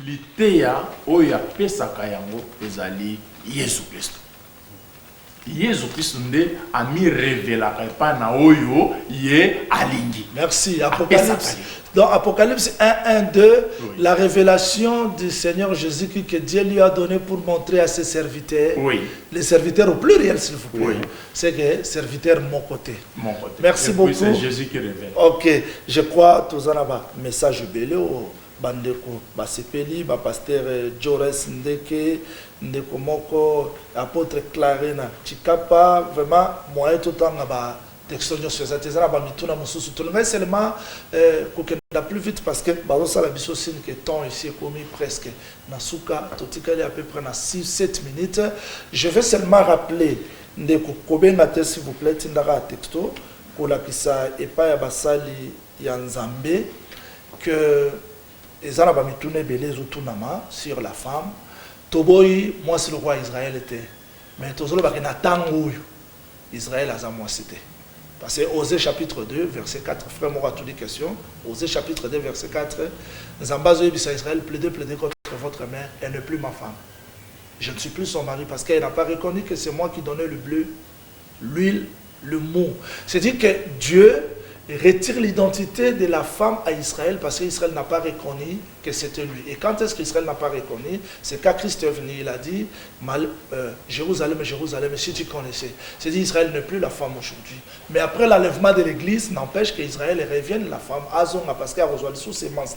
liteya oyo apesaka yango ezali Yesu Kristo. Yesu Kristo nde ami révélaka epai na oyo ye alingi. Merci. Apocalypse. Dans Apocalypse 1:2, oui. La révélation du Seigneur Jésus-Christ que Dieu lui a donné pour montrer à ses serviteurs, oui. Les serviteurs au pluriel s'il vous plaît, oui. C'est que serviteur mon côté. Mon côté. Merci beaucoup. C'est Jésus qui révèle. Ok, je crois tous en avoir message belé au bandeko basepeli ba pasteur Jores Ndeke ndeko moko apôtre Clarena Chikapa vraiment moyen tout temps ba textonyo société za ba mituna mususu tout le monde seulement kokenda plus vite parce que bazo sala biso signe que temps ici est commis presque na suka totikali à peu près na 6-7 minutes. Je vais seulement rappeler ndeko kobenga te s'il vous plaît tindaka texto kola kisa epa ya basali ya Nzambe que et ça, sur la femme. Toboy, moi c'est le roi Israël était. Mais Tozolo Bakenatangou, Israël a moi c'était. Parce que Osée chapitre 2, verset 4, frère Mora tout des questions. Osée chapitre 2, verset 4, Zambazo Ibissa Israël, plaidez contre votre mère, elle n'est plus ma femme. Je ne suis plus son mari parce qu'elle n'a pas reconnu que c'est moi qui donnais le bleu, l'huile, le mot. C'est-à-dire que Dieu retire l'identité de la femme à Israël parce qu'Israël n'a pas reconnu que c'était lui. Et quand est-ce qu'Israël n'a pas reconnu? C'est quand Christ est venu, il a dit Jérusalem, Jérusalem, si tu connaissais. C'est dit Israël n'est plus la femme aujourd'hui. Mais après l'enlèvement de l'église, n'empêche qu'Israël revienne la femme. Azonga parce qu'elle a reçu sous ses manches.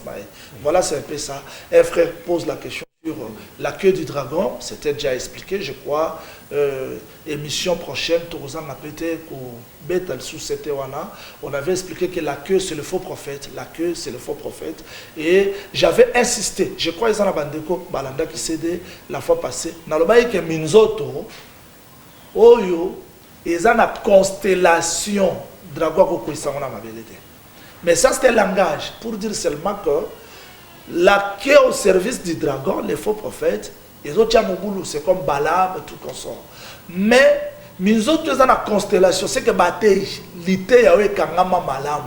Voilà, c'est un peu ça. Un frère pose la question sur la queue du dragon. C'était déjà expliqué, je crois. Émission prochaine, on avait expliqué que la queue c'est le faux prophète, la queue c'est le faux prophète, et j'avais insisté, je crois qu'ils en ont bandeko balanda qui cédé la fois passée, dans le bail que minzoto oyo ils ont la constellation dragon ko koisangona mabelete, mais ça c'était un langage pour dire seulement que la queue au service du dragon, les faux prophètes. Les autres c'est comme Balaam, tout comme ça. Mais, les autres dans la constellation, c'est que l'ité Yahweh Kangama Malam,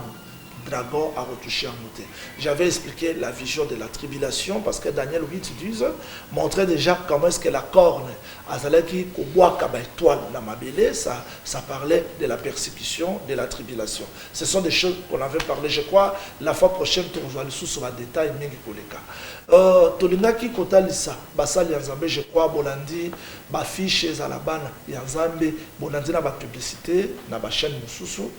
dragon a retouché en côté. J'avais expliqué la vision de la tribulation parce que Daniel 8:12 montrait déjà comment est-ce que la corne, Azaleki, Kobwaka, étoile, la mabélé, ça parlait de la persécution, de la tribulation. Ce sont des choses qu'on avait parlé, je crois, la fois prochaine, tu rejoins le sous sur la détail, Mingi Koleka. Tolingaki Kota Lisa, Basal Yanzambe, je crois, Bolandi, Bafiche Zalaban, Yanzambe, Bolandi na ba publicité, na ba chaîne Mususu,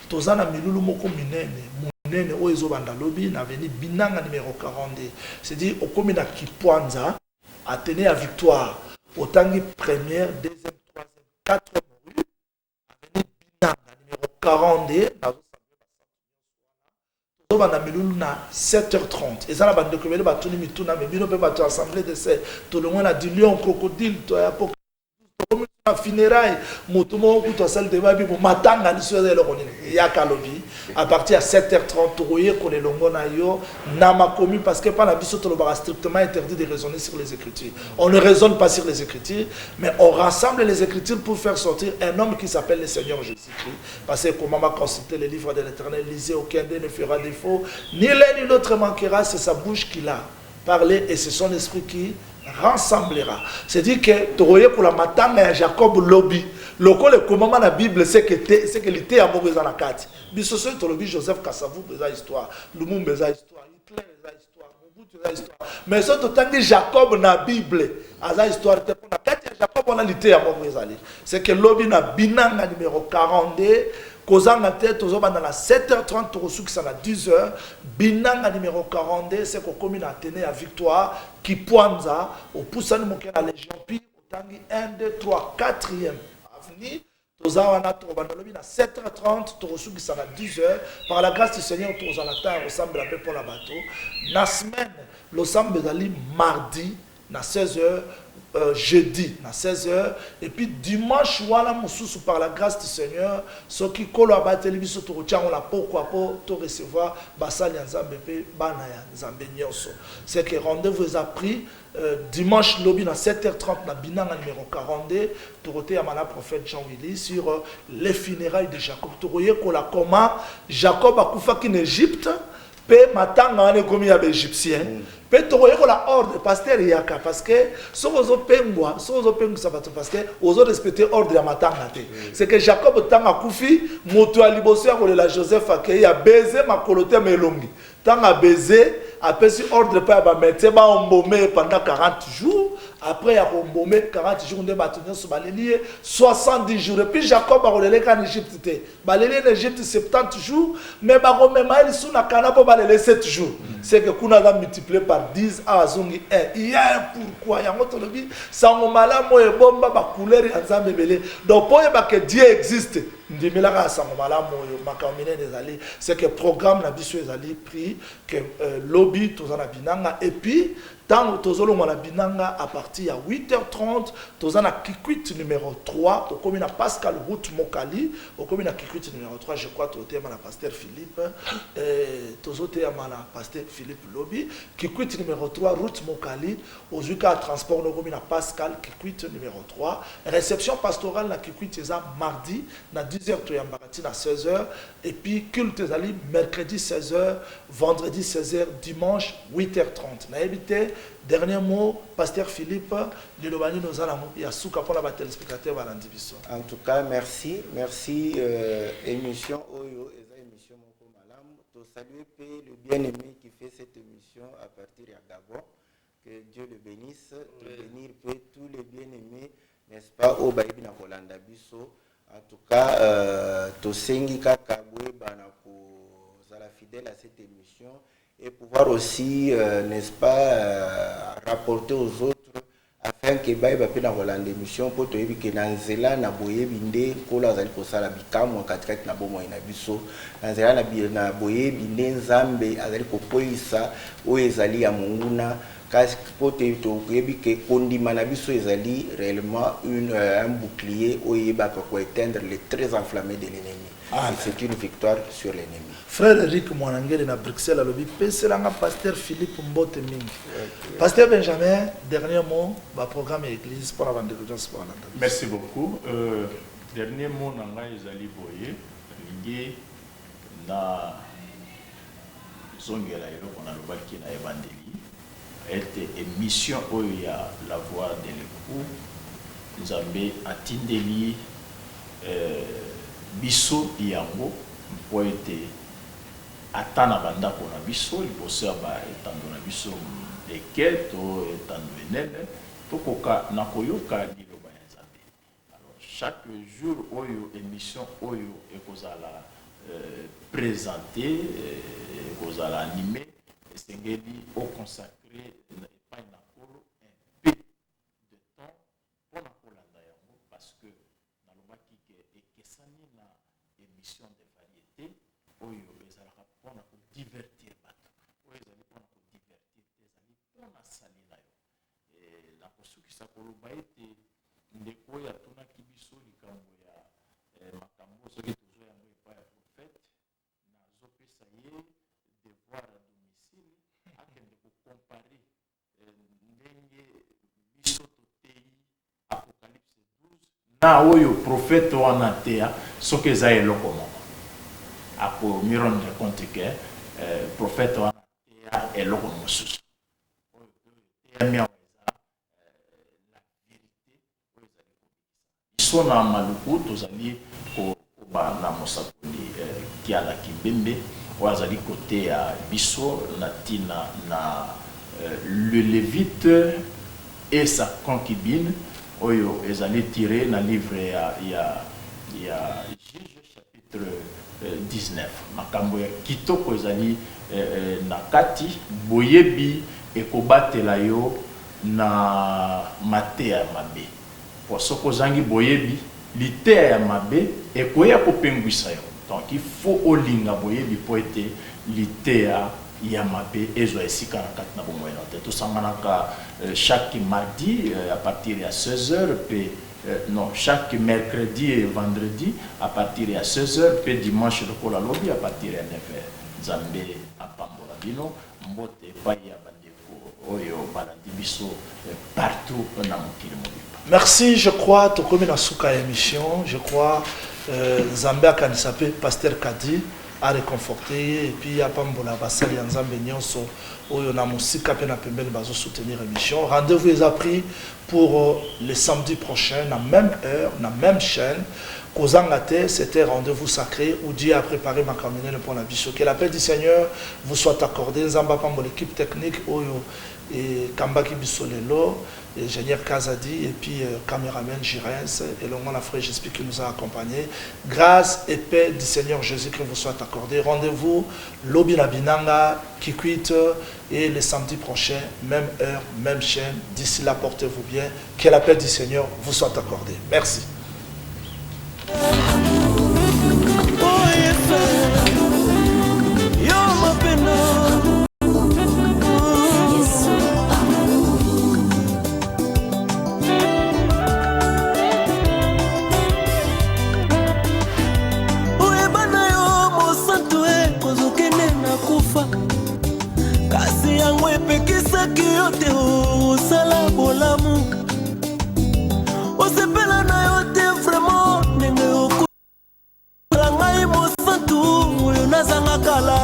Tozana Milulu Moko Minene, Oezo Bandalobi, na veni Binanga numéro 42. C'est-à-dire, au commune à Kipwanza, a tenu à victoire, au Tangi première, deuxième, troisième, quatrième rue, a veni Binanga numéro 42, na milulu na 7h30 et ça la bande de communauté batuni mituna mais bino pe batu assemblée de ces tout le monde a dit lion crocodile to ya pok na funérailles motumo ku to salle de babi pour matanga liso de l'oroni ya kalobi à partir à 7h30 toye ko le longo na yo na ma commu parce que pas la biso to le strictement interdit de raisonner sur les écritures. On ne raisonne pas sur les écritures mais on rassemble les écritures pour faire sortir un homme qui s'appelle le Seigneur Jésus-Christ. Parce que comment m'a consulté le livre de l'Éternel, lisez, aucun d'eux ne fera défaut, ni l'un ni l'autre manquera, c'est sa bouche qui l'a parlé et c'est son esprit qui rassemblera. C'est-à-dire que tu voyais pour la matanga Jacob lobby. Le comment la Bible c'est que l'été à Moïse dans la carte. Bisoso tu lobby Joseph Kassavou beza histoire, Lumumba beza histoire, Hitler beza histoire, Mobutu beza histoire. Mais ça tu t'as Jacob na Bible, aza histoire te pour la carte Jacob on a l'été à Moïse aller. C'est que lobby na binanga numéro 42 Kozanga tête aux hommes dans la 7h30 Torosu qui sont à 10h Binanga numéro 42 c'est qu'on commune à Téné à Victoire qui poinza au Poussani Moké à Légion puis au Tangi 1, 2, 3, 4e avenue Tozawana Torobandolobi à 7h30 Torosu qui sont à 10h par la grâce du Seigneur Tozalata ressemble à peu pour la bateau la semaine l'ensemble d'Ali mardi à 16h jeudi à 16h et puis dimanche wala mususu par la grâce du Seigneur ce qui kolo abateli biso to tchango la pourquoi to recevoir basali nzambe pe bana ya nzambe nyonso c'est que rendez-vous est pris dimanche lobby à 7h30 na binanga numéro 42 toroté à mala prophète Jean Willy sur les funérailles de Jacob toroye kola comment Jacob a kufaki en Égypte pe matanga ne komi ya égyptien pe toroye kola ordre pasteur yaka parce que sozo pengwa ça va parce que ozo respecter ordre ya matanga te c'est que Jacob tanga kufi moto aliboso ya kolela Joseph akei ya baiser makolote melongi tanga baiser apesi ordre pa ba mettre ba ombomé pendant 40 jours après ya ombomé 40 jours nde batunyo so balelié 70 jours et puis Jacob a relé en Égypte te balelié en Égypte 70 jours mais ba remema il sous na kana po balelé 7 jours c'est que kuna va multiplier par 10 à azongi 1 il y a pourquoi ya moto lobi sango malamu e bomba ba couleur ya nzambe belé donc pour ba que Dieu existe ndimela sango malamu yo makamine des allées c'est que programme na biso ezali pris que lobby tozana binanga et puis tant tozolo mona binanga à partir à 8h30 tozana Kikwit numéro 3 au commune à Pascal route Mokali au commune à Kikwit numéro 3 je crois toté à pasteur Philippe tozoté à pasteur Philippe lobby Kikwit numéro 3 route Mokali aux UK transport no commune à Pascal Kikwit numéro 3 réception pastorale na Kikwit eza mardi na 10h to yambarati na 16h et puis culte ezali mercredi 16h vendredi 16h dimanche 8h30 na habité. Dernier mot, pasteur Philippe, de l'Obani nous allons y a souka pour la téléspectateur Valandibiso. En tout cas, merci, émission Oyo, émission saluer le bien-aimé qui fait cette émission à partir de Gabon. Que Dieu le bénisse, bénir tous les bien-aimés, n'est-ce pas, au Baïbi na Kolanda Biso. En tout cas, Tosengi Kakabwe Banako, fidèle à cette émission et pouvoir aussi, n'est-ce pas, rapporter aux autres afin que Baïba pe na Kolanda émission pour te dire que Nanzela na boye binde kola zali kosala bikamu katikati na bomo ina biso Nanzela na boye binde nzambe azali kopoisa o ezali ya munguna kasi pote to yebi ke kondima na biso ezali réellement un bouclier o yebaka ko éteindre les traits enflammés de l'ennemi. C'est une victoire sur l'ennemi. Frère Eric Mwanangele na Bruxelles alobi peselanga pasteur Philippe Mbote mingi. Pasteur Benjamin, dernier mot ba programme église pour la vente de l'audience pour la. Merci beaucoup. Dernier mot nanga ezali boye lingi na zongela elo kona lobaki na evangélie. Était émission où il y a la voix de l'époux. Nzambe atindeli biso yango pour être atana banda kona biso liposa ba etando na biso lesquels to etando enene to koka na koyoka liloba ya Nzambe. Alors chaque jour oyo émission oyo ekozala présenter ekozala animer esengeli au consacrer pas un peu de temps pour la Kolanda yango parce que dans le baki que sani na émission de variété oyo ezalaka pour na divertir bato oyo ezali pour na divertir ezali pour na sali na yo et na kosukisa koloba ete ndeko ya tunaki biso likambo ya makambo soki tozo yango epai ya prophète nazopesa ye devoir à domicile akende kocompare ndenge biso totei Apocalypse 12 na oyo prophète wana teya soki eza eloko moko akomirendre compte ke prophète wana teya eloko mosusu oyo teya miawa eza la vérité oyo ezali kobikisa biso na maluku tozali koba na mosakoli Kiala Kimbembe oyo azali kote ya biso na tina na le Lévite et sa concubine oyo ezali tiré na livre ya Juge chapitre 19 makambo ya kitoko ezali na kati boyebi ekobatela yo na mateya mabe po soko zangi boyebi liteya ya mabe ekoya kopengwisa yo donc il faut olinga boyebi po ete liteya Yamabe ezo esika na kati na bomwena te tosanganaka chaque mardi à partir de 16h non chaque mercredi et vendredi à partir de 16h puis dimanche lokola lobi à partir de 9h Nzambe apambola bino mbote pa ya bandeko oyo balandi biso partout na mokili mobimba. Merci, je crois to komi na suka émission, je crois Nzambe akanisa pe pasteur Kadi à réconforter et puis à pambola basali ya Nzambe nyonso oyo na musika pe na pembeni bazo soutenir émission. Rendez-vous est pris pour le samedi prochain na même heure, na même chaîne. Kozangate, c'était rendez-vous sacré où Dieu a préparé ma caminelle pour la biso. Que la paix du Seigneur vous soit accordée. Nzamba pambo l'équipe technique oyo et Kambaki Bisolelo, ingénieur Kazadi et puis caméraman Jirens et le monde frère j'espère qui nous a accompagnés. Grâce et paix du Seigneur Jésus-Christ vous soit accordée. Rendez-vous Lobi la Binanga, Kikwit et le samedi prochain, même heure, même chaîne. D'ici là, portez-vous bien. Que la paix du Seigneur vous soit accordée. Merci. kasi yango epekisaki yo te osala bolamu osepela na yo te vraiment ndenge okola ngai mosantu oyo nazanga kala